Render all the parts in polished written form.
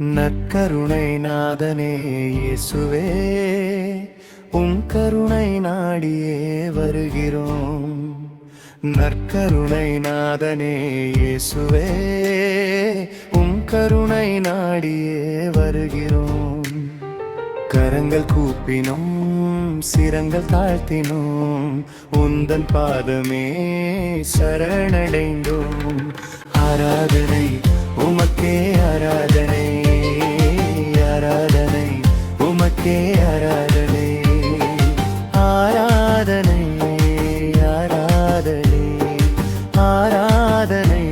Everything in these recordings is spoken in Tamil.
நற்கருணை நாதனே இயேசுவே, உம் கருணை நாடியே வருகிறோம். நற்கருணை நாதனே இயேசுவே, உம் கருணை நாடியே வருகிறோம். கரங்கள் கூப்பினோம், சிரங்கள் தாழ்த்தினோம், உந்தன் பாதமே சரணடைந்தோம். ஆராதனை உமக்கே, ஆராதனை ஆராதனை உமக்கே, ஆராதனை ஆராதனை ஆராதனை ஆராதனை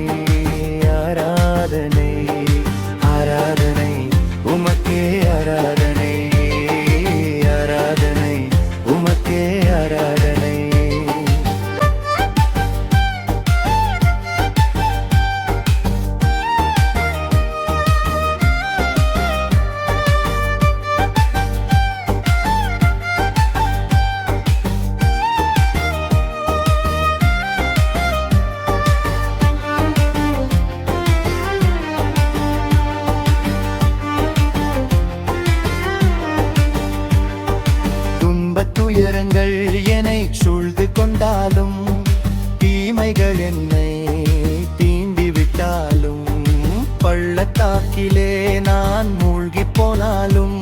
ஆராதனை ஆராதனை உமக்கே, ஆராதனை ஆராதனை உமக்கே, ஆராதனை. துயரங்கள் என்னை சூழ்ந்து கொண்டாலும், தீமைகள் என்னை தீண்டி விட்டாலும், பள்ளத்தாக்கிலே நான் மூழ்கி போனாலும்,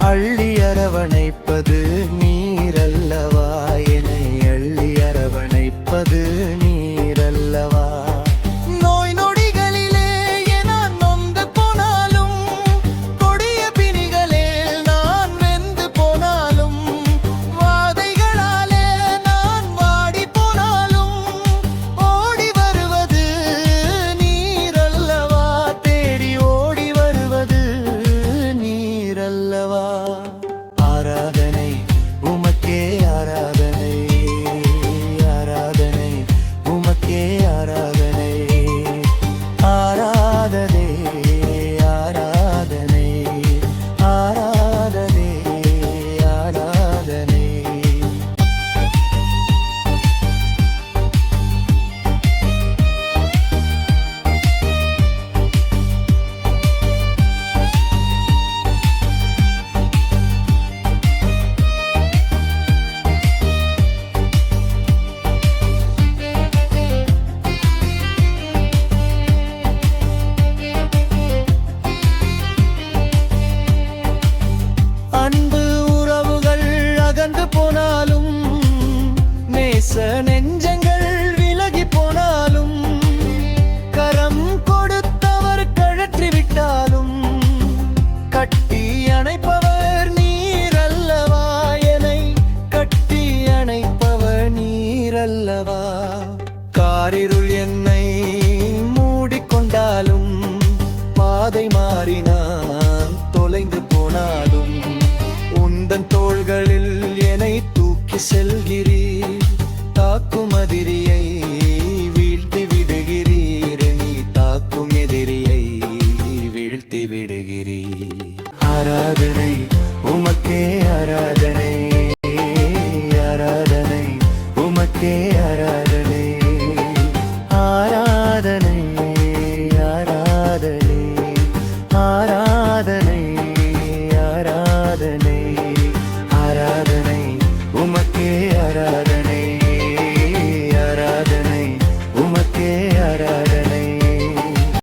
அள்ளி அரவணைப்பது நீரல்லவா, என்னை அள்ளி அரவணைப்பது நீரல்லவா. ஆராதனை உமக்கே, ஆராதனை ஆராதனை உமக்கே, ஆராதனை ஆராதனை ஆராதனை ஆராதனை ஆராதனை. நெஞ்சங்கள் விலகி போனாலும், கரம் கொடுத்தவர் கழற்றி விட்டாலும், கட்டி அணைப்பவர் நீரல்லவா, என்னை கட்டி அணைப்பவர் நீரல்லவா. காரிருள் என்னை மூடிக்கொண்டாலும், பாதை மாறி நான் தொலைந்து போனாலும், உந்தன் தோள்களில் என்னை தூக்கி செல்கிறீர். தாக்கும் எதிரியை வீழ்த்தி விடுகிறீர், நீ தாக்கும் எதிரியை வீழ்த்தி விடுகிறீர். ஆராதனை உமக்கே, ஆராதனை